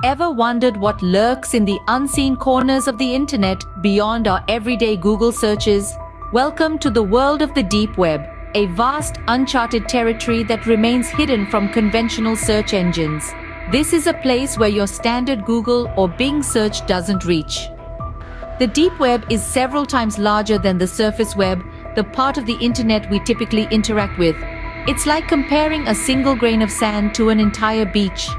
Ever wondered what lurks in the unseen corners of the internet beyond our everyday Google searches? Welcome to the world of the deep web, a vast, uncharted territory that remains hidden from conventional search engines. This is a place where your standard Google or Bing search doesn't reach. The deep web is several times larger than the surface web, the part of the internet we typically interact with. It's like comparing a single grain of sand to an entire beach.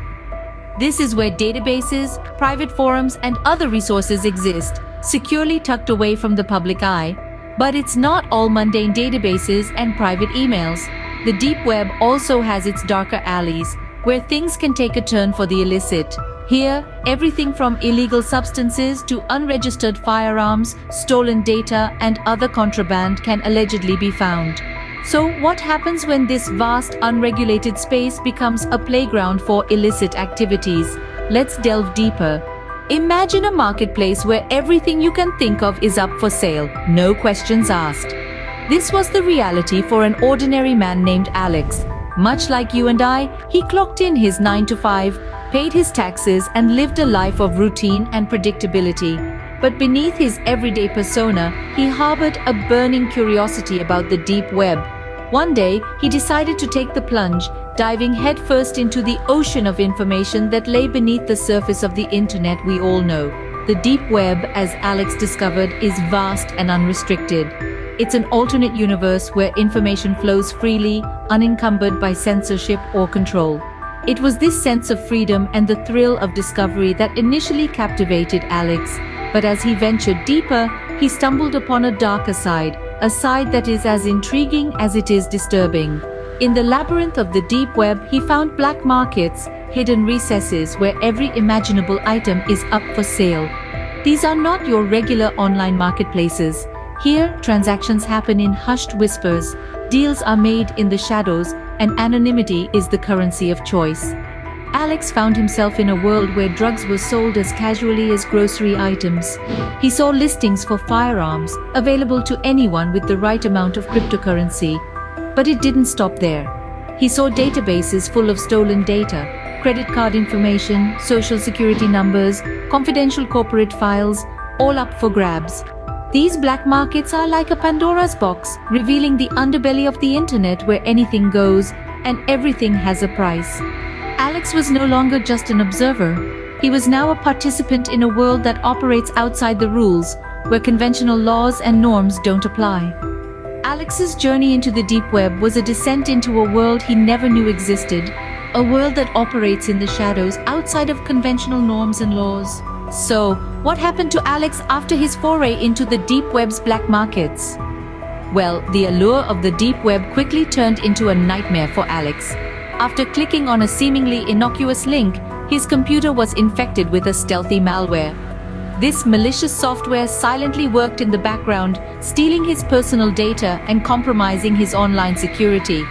This is where databases, private forums, and other resources exist, securely tucked away from the public eye. But it's not all mundane databases and private emails. The deep web also has its darker alleys, where things can take a turn for the illicit. Here, everything from illegal substances to unregistered firearms, stolen data, and other contraband can allegedly be found. So what happens when this vast, unregulated space becomes a playground for illicit activities? Let's delve deeper. Imagine a marketplace where everything you can think of is up for sale, no questions asked. This was the reality for an ordinary man named Alex. Much like you and I, he clocked in his 9 to 5, paid his taxes, and lived a life of routine and predictability. But beneath his everyday persona, he harbored a burning curiosity about the deep web. One day, he decided to take the plunge, diving headfirst into the ocean of information that lay beneath the surface of the internet we all know. The deep web, as Alex discovered, is vast and unrestricted. It's an alternate universe where information flows freely, unencumbered by censorship or control. It was this sense of freedom and the thrill of discovery that initially captivated Alex. But as he ventured deeper, he stumbled upon a darker side, a side that is as intriguing as it is disturbing. In the labyrinth of the deep web, he found black markets, hidden recesses where every imaginable item is up for sale. These are not your regular online marketplaces. Here, transactions happen in hushed whispers, deals are made in the shadows, and anonymity is the currency of choice. Alex found himself in a world where drugs were sold as casually as grocery items. He saw listings for firearms, available to anyone with the right amount of cryptocurrency. But it didn't stop there. He saw databases full of stolen data, credit card information, social security numbers, confidential corporate files, all up for grabs. These black markets are like a Pandora's box, revealing the underbelly of the internet where anything goes and everything has a price. Alex was no longer just an observer. He was now a participant in a world that operates outside the rules, where conventional laws and norms don't apply. Alex's journey into the deep web was a descent into a world he never knew existed, a world that operates in the shadows outside of conventional norms and laws. So, what happened to Alex after his foray into the deep web's black markets? Well, the allure of the deep web quickly turned into a nightmare for Alex. After clicking on a seemingly innocuous link, his computer was infected with a stealthy malware. This malicious software silently worked in the background, stealing his personal data and compromising his online security.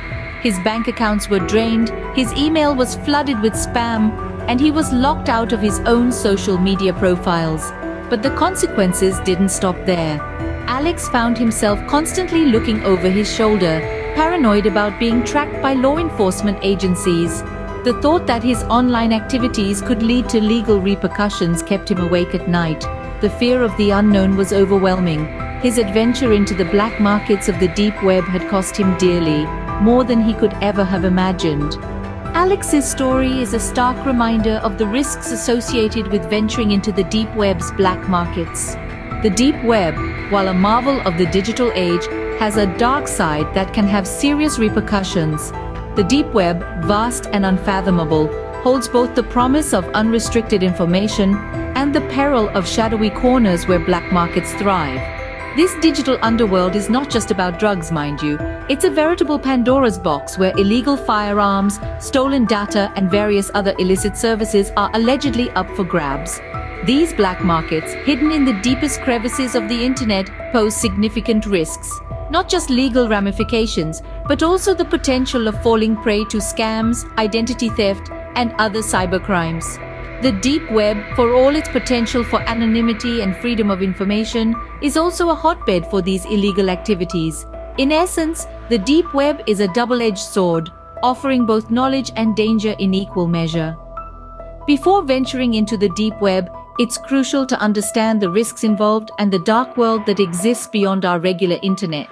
His bank accounts were drained, his email was flooded with spam, and he was locked out of his own social media profiles. But the consequences didn't stop there. Alex found himself constantly looking over his shoulder, paranoid about being tracked by law enforcement agencies. The thought that his online activities could lead to legal repercussions kept him awake at night. The fear of the unknown was overwhelming. His adventure into the black markets of the deep web had cost him dearly, more than he could ever have imagined. Alex's story is a stark reminder of the risks associated with venturing into the deep web's black markets. The deep web, while a marvel of the digital age, has a dark side that can have serious repercussions. The deep web, vast and unfathomable, holds both the promise of unrestricted information and the peril of shadowy corners where black markets thrive. This digital underworld is not just about drugs, mind you. It's a veritable Pandora's box where illegal firearms, stolen data, and various other illicit services are allegedly up for grabs. These black markets, hidden in the deepest crevices of the internet, pose significant risks. Not just legal ramifications, but also the potential of falling prey to scams, identity theft, and other cybercrimes. The deep web, for all its potential for anonymity and freedom of information, is also a hotbed for these illegal activities. In essence, the deep web is a double-edged sword, offering both knowledge and danger in equal measure. Before venturing into the deep web, it's crucial to understand the risks involved and the dark world that exists beyond our regular internet.